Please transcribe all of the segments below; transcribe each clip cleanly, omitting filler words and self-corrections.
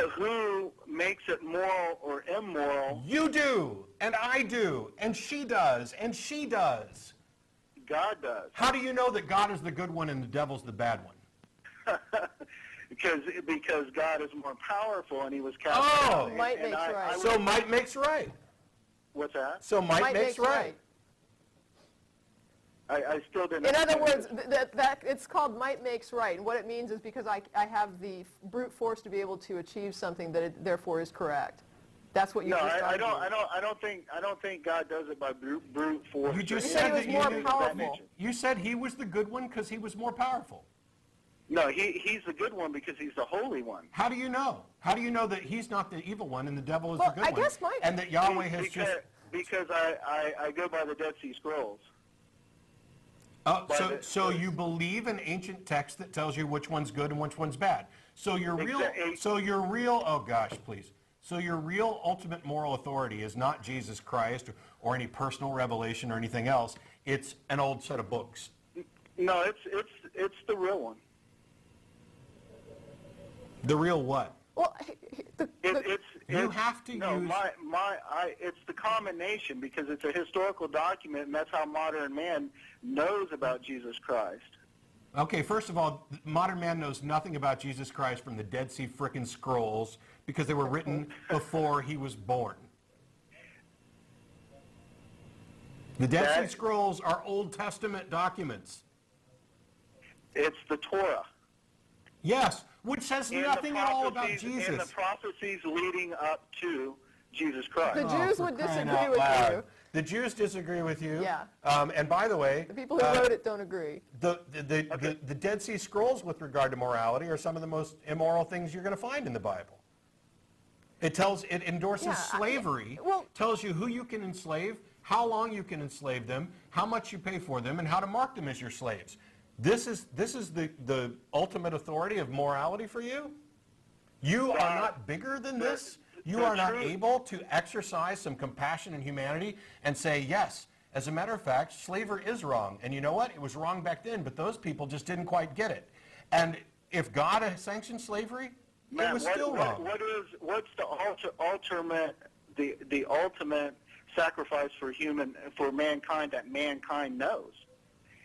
But who makes it moral or immoral? You do, and I do, and she does, and she does. God does. How do you know that God is the good one and the devil's the bad one? because God is more powerful, and he was cast Oh, out. Might makes right. So might makes right. What's that? So might makes right. I still didn't. In other understand words, that it's called might makes right. And what it means is because I have the brute force to be able to achieve something that it therefore is correct. That's what you No, just I don't think God does it by brute force. You just said said he that was more powerful. You said he was the good one because he was more powerful. No, he's the good one because he's the holy one. How do you know? How do you know that he's not the evil one and the devil is Well, the good I one? guess my- And that Yahweh has Because I go by the Dead Sea Scrolls. So you believe an ancient text that tells you which one's good and which one's bad. So your real oh gosh, please. So your real ultimate moral authority is not Jesus Christ or any personal revelation or anything else. It's an old set of books. No, it's the real one. The real what? Well, You have to use... It's the combination because it's a historical document, and that's how modern man knows about Jesus Christ. Okay, first of all, modern man knows nothing about Jesus Christ from the Dead Sea frickin' Scrolls because they were written before he was born. The Dead Sea Scrolls are Old Testament documents. It's the Torah. Yes, which says nothing at all about Jesus. And the prophecies leading up to Jesus Christ. the Jews would disagree with you. The Jews disagree with you. Yeah. And by the way, The people who wrote it don't agree. the Dead Sea Scrolls with regard to morality are some of the most immoral things you're going to find in the Bible. It endorses slavery, tells you who you can enslave, how long you can enslave them, how much you pay for them, and how to mark them as your slaves. This is the ultimate authority of morality for you? You are not bigger than this? You are not able to exercise some compassion and humanity and say, yes, as a matter of fact, slavery is wrong. And you know what? It was wrong back then, but those people just didn't quite get it. And if God had sanctioned slavery, it was still wrong. What's the ultimate sacrifice for mankind that mankind knows?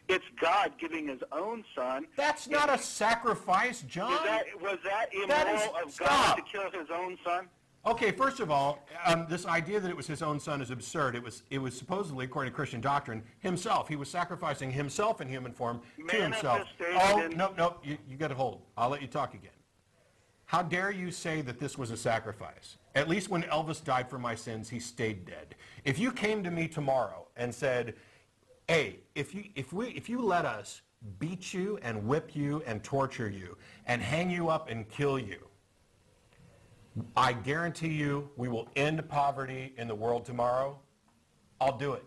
It's God giving his own son. That's not a sacrifice, John. Was that immoral of God to kill his own son? Okay, first of all, this idea that it was his own son is absurd. It was supposedly, according to Christian doctrine, himself. He was sacrificing himself in human form to himself. Oh, no, you got to hold. I'll let you talk again. How dare you say that this was a sacrifice? At least when Elvis died for my sins, he stayed dead. If you came to me tomorrow and said, hey, if you let us beat you and whip you and torture you and hang you up and kill you, I guarantee you we will end poverty in the world tomorrow, I'll do it.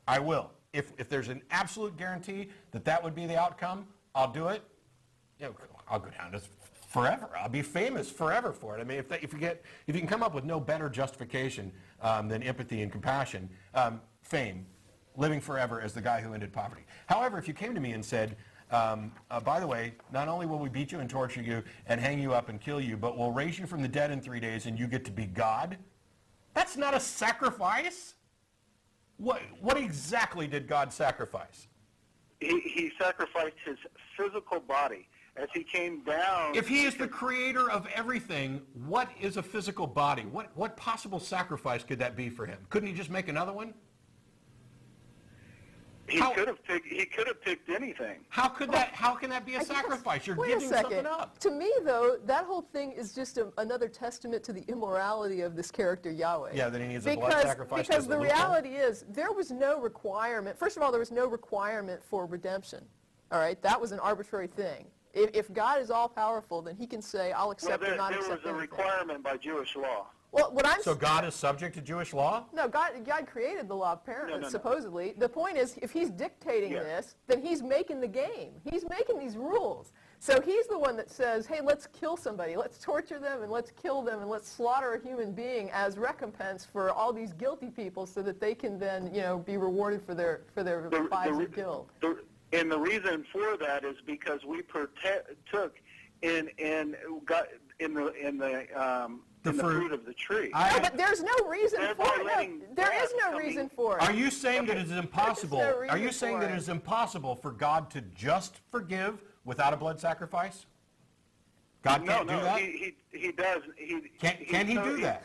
I will. If there's an absolute guarantee that that would be the outcome, I'll do it. You know, I'll go down as forever. I'll be famous forever for it. I mean, if you can come up with no better justification than empathy and compassion, fame, living forever as the guy who ended poverty. However, if you came to me and said, by the way, not only will we beat you and torture you and hang you up and kill you, but we'll raise you from the dead in 3 days and you get to be God, that's not a sacrifice. What exactly did God sacrifice? He sacrificed his physical body as he came down. If he is the creator of everything, what is a physical body? What possible sacrifice could that be for him? Couldn't he just make another one? He could have picked anything. How can that be a sacrifice? You're giving something up. To me, though, that whole thing is just another testament to the immorality of this character Yahweh. Yeah, that he needs a blood sacrifice. Because the reality is, there was no requirement. First of all, there was no requirement for redemption. All right, that was an arbitrary thing. If God is all powerful, then He can say, "I'll accept or not accept anything." There was a requirement by Jewish law. Well, so God is subject to Jewish law? No, God created the law of parenthood, supposedly. The point is, if He's dictating this, then He's making the game. He's making these rules. So He's the one that says, hey, let's kill somebody. Let's torture them, and let's kill them, and let's slaughter a human being as recompense for all these guilty people so that they can then, be rewarded for their lives of guilt. And the reason for that is because we partook in God. in the fruit of the tree. No, but there's no reason for it. There is no reason for it. Are you saying that it is impossible? Are you saying that it is impossible for God to just forgive without a blood sacrifice? God can't do that? He does. Can he do that?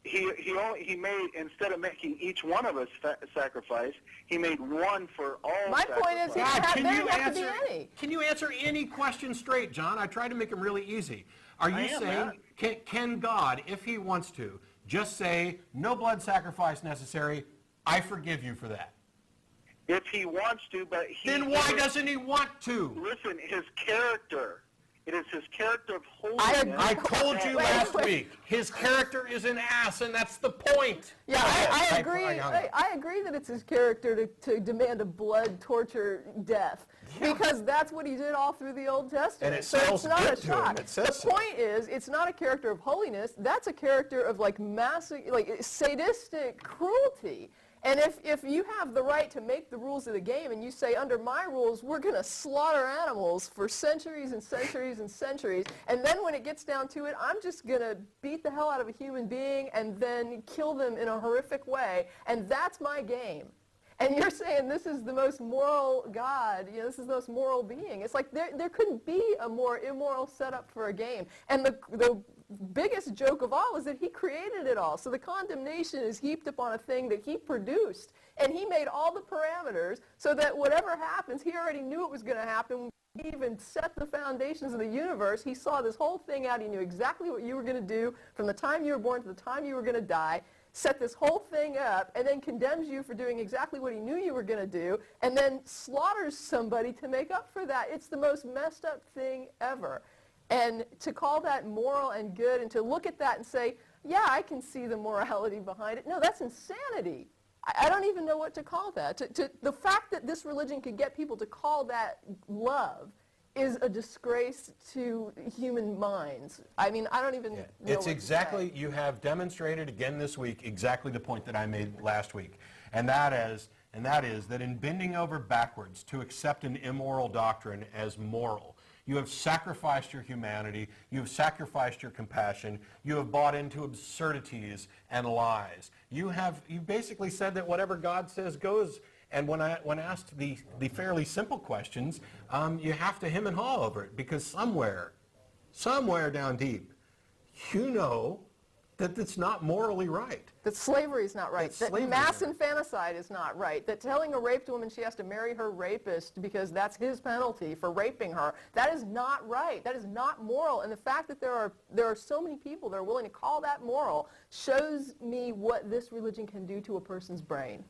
He made, instead of making each one of us sacrifice, he made one for all. My point is, there didn't have to be any. Can you answer any question straight, John? I tried to make them really easy. Are you saying, can God, if he wants to, just say, no blood sacrifice necessary, I forgive you for that? If he wants to, but then why doesn't he want to? Listen, his character. It is his character of holiness. I told you last week, his character is an ass, and that's the point. Yeah, I agree. I agree that it's his character to demand a blood torture death, because that's what he did all through the Old Testament. And so it's not a shock. The point is, it's not a character of holiness. That's a character of massive, sadistic cruelty. And if you have the right to make the rules of the game and you say, under my rules, we're going to slaughter animals for centuries and centuries and centuries, and then when it gets down to it, I'm just going to beat the hell out of a human being and then kill them in a horrific way, and that's my game. And you're saying this is the most moral God, this is the most moral being. It's like there couldn't be a more immoral setup for a game. And the biggest joke of all is that he created it all. So the condemnation is heaped upon a thing that he produced. And he made all the parameters so that whatever happens, he already knew it was going to happen. He even set the foundations of the universe. He saw this whole thing out. He knew exactly what you were going to do from the time you were born to the time you were going to die. Set this whole thing up, and then condemns you for doing exactly what he knew you were going to do, and then slaughters somebody to make up for that. It's the most messed up thing ever. And to call that moral and good, and to look at that and say, yeah, I can see the morality behind it. No, that's insanity. I don't even know what to call that. The fact that this religion could get people to call that love is a disgrace to human minds. I mean, I don't even know It's exactly, you have demonstrated again this week exactly the point that I made last week. And that is that in bending over backwards to accept an immoral doctrine as moral, you have sacrificed your humanity, you have sacrificed your compassion, you have bought into absurdities and lies. You basically said that whatever God says goes. And when asked the fairly simple questions, you have to hem and haw over it, because somewhere down deep, you know that it's not morally right. That slavery is not right. That mass infanticide is not right. That telling a raped woman she has to marry her rapist because that's his penalty for raping her, that is not right. That is not moral. And the fact that there are so many people that are willing to call that moral shows me what this religion can do to a person's brain.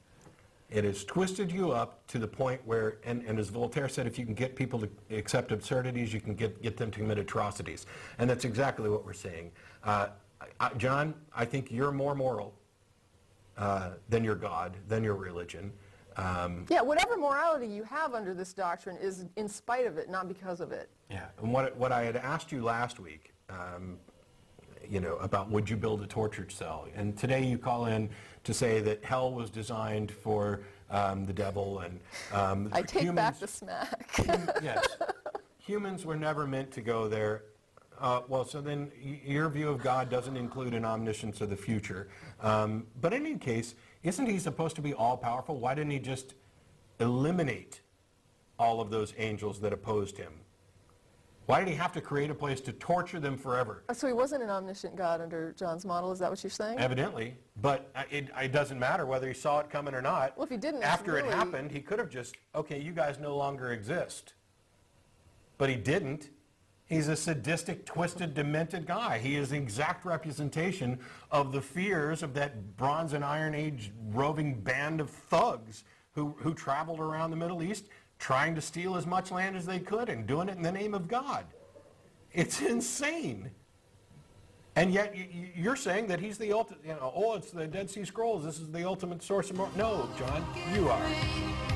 It has twisted you up to the point where, and as Voltaire said, if you can get people to accept absurdities, you can get them to commit atrocities. And that's exactly what we're saying. John, I think you're more moral than your God, than your religion. Yeah, whatever morality you have under this doctrine is in spite of it, not because of it. Yeah, and what I had asked you last week, about would you build a torture cell? And today you call in to say that hell was designed for the devil and I take back the smack. Yes. Humans were never meant to go there. Well, so then your view of God doesn't include an omniscience of the future. But in any case, isn't he supposed to be all-powerful? Why didn't he just eliminate all of those angels that opposed him? Why did he have to create a place to torture them forever? So he wasn't an omniscient God under John's model, is that what you're saying? Evidently, but it doesn't matter whether he saw it coming or not. Well, if he didn't, after it happened, he could have just, okay, you guys no longer exist. But he didn't. He's a sadistic, twisted, demented guy. He is the exact representation of the fears of that Bronze and Iron Age roving band of thugs who traveled around the Middle East trying to steal as much land as they could and doing it in the name of God. It's insane. And yet you're saying that he's the ultimate, it's the Dead Sea Scrolls, this is the ultimate source of more. No, John, you are.